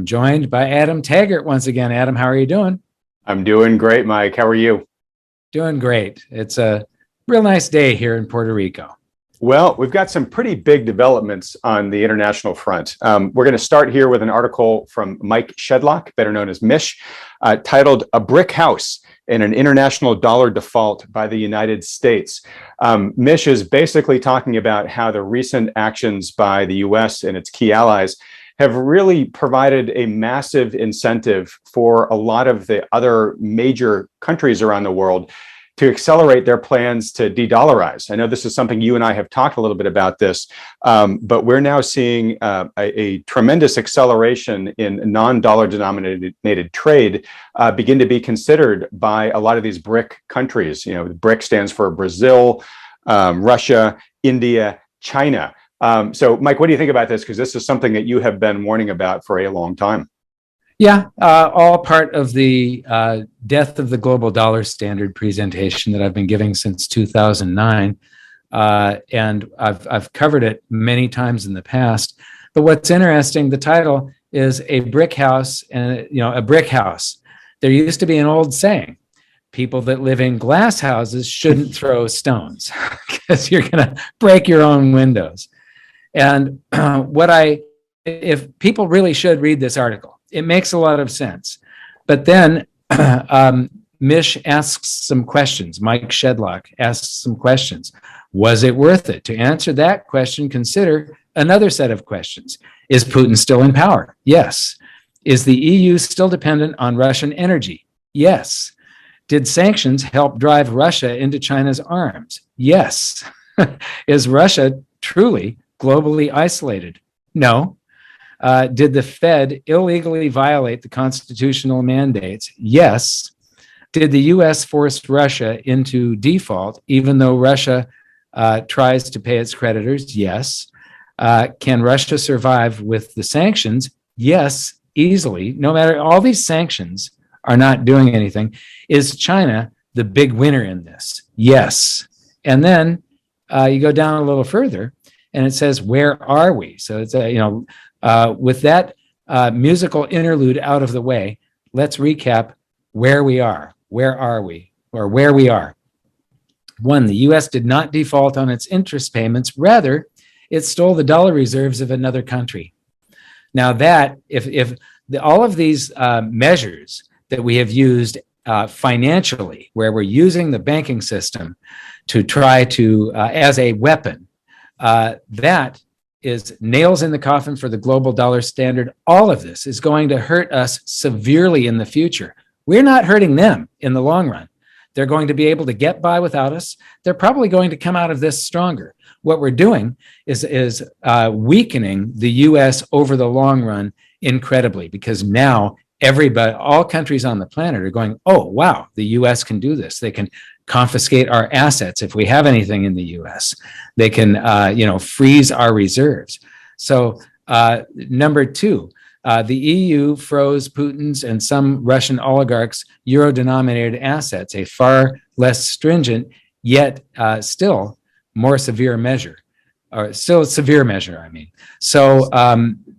I'm joined by Adam Taggart once again. Adam, how are you doing? I'm doing great, Mike. How are you? Doing great. It's a real nice day here in Puerto Rico. Well, we've got some pretty big developments on the international front. We're going to start here with an article from Mike, better known as Mish, titled "A Brick House in an International Dollar Default by the United States." Mish is basically talking about how the recent actions by the US and its key allies have really provided a massive incentive for a lot of the other major countries around the world to accelerate their plans to de-dollarize. I know this is something you and I have talked a little bit about this, but we're now seeing a tremendous acceleration in non-dollar denominated trade begin to be considered by a lot of these BRIC countries. You know, BRIC stands for Brazil, Russia, India, China. So, Mike, what do you think about this? Because this is something that you have been warning about for a long time. Yeah, all part of the death of the global dollar standard presentation that I've been giving since 2009. And I've covered it many times in the past. But what's interesting, the title is A Brick House, and a brick house. There used to be an old saying, people that live in glass houses shouldn't throw stones because you're going to break your own windows. And if people really should read this article, it makes a lot of sense. But then Mish asks some questions. Mike Shedlock asks some questions. Was it worth it? To answer that question, consider another set of questions. Is Putin still in power? Yes. Is the EU still dependent on Russian energy? Yes. Did sanctions help drive Russia into China's arms? Yes. Is Russia truly globally isolated? No. Did the Fed illegally violate the constitutional mandates? Yes. Did the U.S. force Russia into default, even though Russia tries to pay its creditors? Yes. Can Russia survive with the sanctions? Yes, easily. No matter, all these sanctions are not doing anything. Is China the big winner in this? Yes. And then you go down a little further, and it says, where are we? So it's with that musical interlude out of the way, let's recap where we are. Where are we? Or where we are. One, the U.S. did not default on its interest payments. Rather, it stole the dollar reserves of another country. Now that, if all of these measures that we have used financially, where we're using the banking system to try to, as a weapon, that is nails in the coffin for the global dollar standard. All of this is going to hurt us severely in the future. We're not hurting them in the long run. They're going to be able to get by without us. They're probably going to come out of this stronger. What we're doing is weakening the U.S. over the long run incredibly, because now everybody, all countries on the planet are going, oh, wow, the U.S. can do this. They can confiscate our assets if we have anything in the U.S. They can, freeze our reserves. So number two, the EU froze Putin's and some Russian oligarchs' euro-denominated assets, a far less stringent, yet still more severe measure, or still a severe measure, I mean. So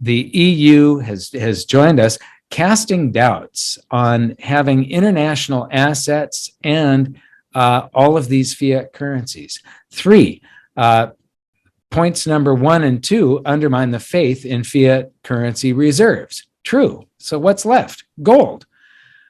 the EU has joined us, casting doubts on having international assets and all of these fiat currencies. Three, points number 1 and 2 undermine the faith in fiat currency reserves. True. So what's left? Gold.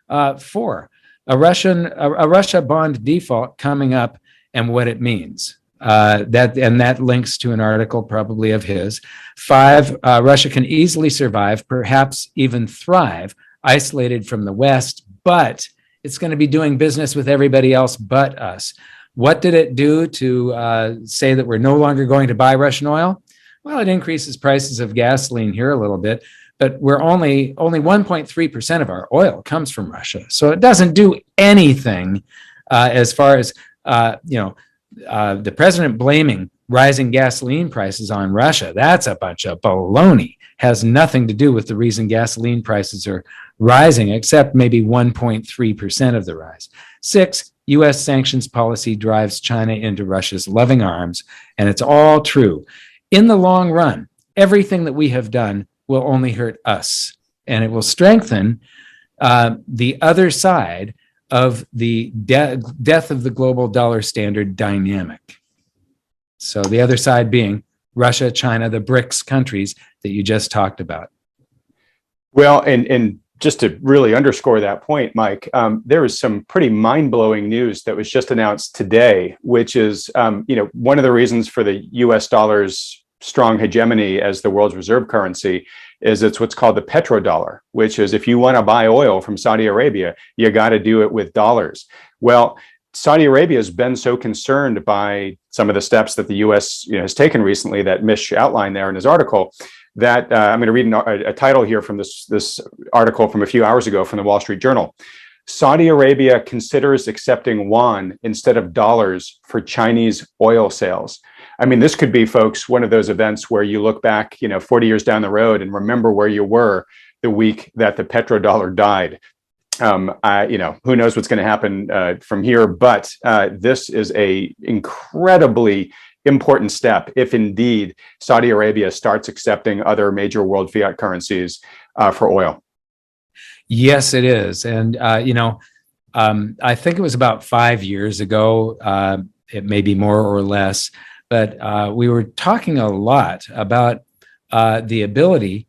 4, a Russia bond default coming up and what it means. That links to an article probably of his. 5, Russia can easily survive, perhaps even thrive, isolated from the West, but it's going to be doing business with everybody else but us. What did it do to say that we're no longer going to buy Russian oil? Well, it increases prices of gasoline here a little bit, but we're only 1.3% of our oil comes from Russia. So it doesn't do anything as far as, the president blaming rising gasoline prices on Russia. That's a bunch of baloney. Has nothing to do with the reason gasoline prices are rising, except maybe 1.3% of the rise. 6, U.S. sanctions policy drives China into Russia's loving arms, and it's all true. In the long run, everything that we have done will only hurt us. and it will strengthen the other side of the death of the global dollar standard dynamic. So the other side being Russia, China, the BRICS countries that you just talked about. Well, and just to really underscore that point, Mike, there is some pretty mind-blowing news that was just announced today, which is, one of the reasons for the U.S. dollar's strong hegemony as the world's reserve currency is it's what's called the petrodollar, which is if you want to buy oil from Saudi Arabia, you got to do it with dollars. Well, Saudi Arabia has been so concerned by some of the steps that the U.S. Has taken recently that Mish outlined there in his article that I'm going to read a title here from this article from a few hours ago from the Wall Street Journal. Saudi Arabia considers accepting yuan instead of dollars for Chinese oil sales. I mean, this could be, folks, one of those events where you look back, 40 years down the road and remember where you were the week that the petrodollar died. Who knows what's going to happen from here, but this is a incredibly important step if indeed Saudi Arabia starts accepting other major world fiat currencies for oil. Yes, it is. And, I think it was about 5 years ago, it may be more or less, but we were talking a lot about the ability.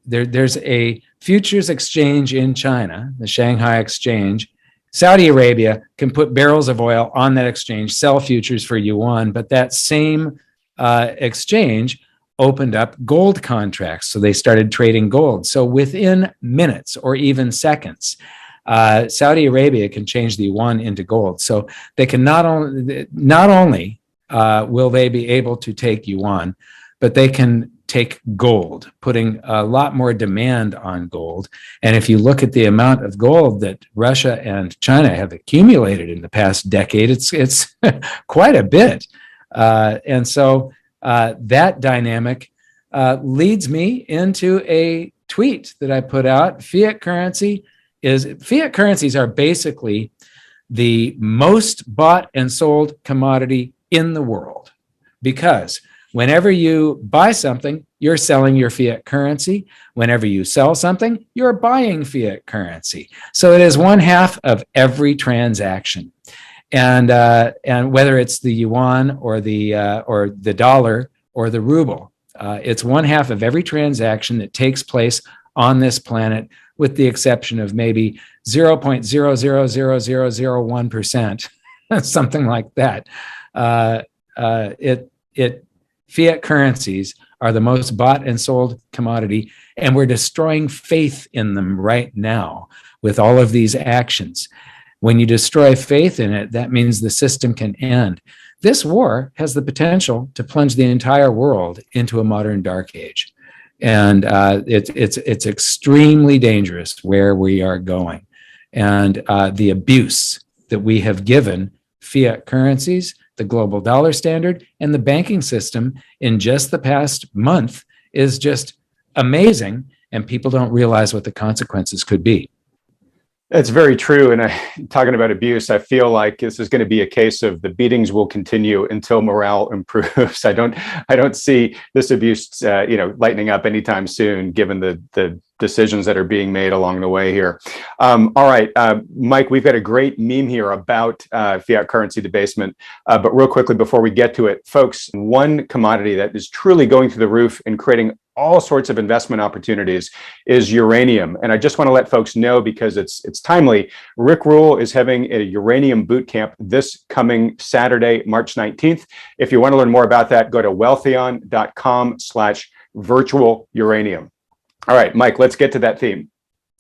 There's a futures exchange in China, the Shanghai Exchange. Saudi Arabia can put barrels of oil on that exchange, sell futures for yuan, but that same exchange opened up gold contracts. So they started trading gold. So within minutes or even seconds, Saudi Arabia can change the yuan into gold. So they can not only will they be able to take yuan, but they can take gold, putting a lot more demand on gold. And if you look at the amount of gold that Russia and China have accumulated in the past decade, it's quite a bit. And so that dynamic leads me into a tweet that I put out. Fiat currencies are basically the most bought and sold commodity in the world, because whenever you buy something, you're selling your fiat currency. Whenever you sell something, you're buying fiat currency. So it is one half of every transaction. And whether it's the yuan or the dollar or the ruble, it's one half of every transaction that takes place on this planet, with the exception of maybe 0.0000001%, something like that. Fiat currencies are the most bought and sold commodity, and we're destroying faith in them right now with all of these actions. When you destroy faith in it, that means the system can end. This war has the potential to plunge the entire world into a modern dark age. And it's extremely dangerous where we are going. And the abuse that we have given fiat currencies, the global dollar standard, and the banking system in just the past month is just amazing. And people don't realize what the consequences could be. That's very true. And talking about abuse, I feel like this is going to be a case of the beatings will continue until morale improves. I don't see this abuse, lightening up anytime soon, given the decisions that are being made along the way here. All right, Mike, we've got a great meme here about fiat currency debasement. But real quickly, before we get to it, folks, one commodity that is truly going through the roof and creating all sorts of investment opportunities is uranium. And I just want to let folks know, because it's timely, Rick Rule is having a uranium boot camp this coming Saturday, March 19th. If you want to learn more about that, go to wealthion.com/virtual uranium. All right, Mike, let's get to that theme.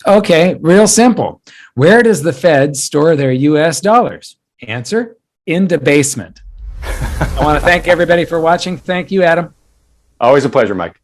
Okay, real simple. Where does the Fed store their US dollars? Answer: in debasement. I want to thank everybody for watching. Thank you, Adam. Always a pleasure, Mike.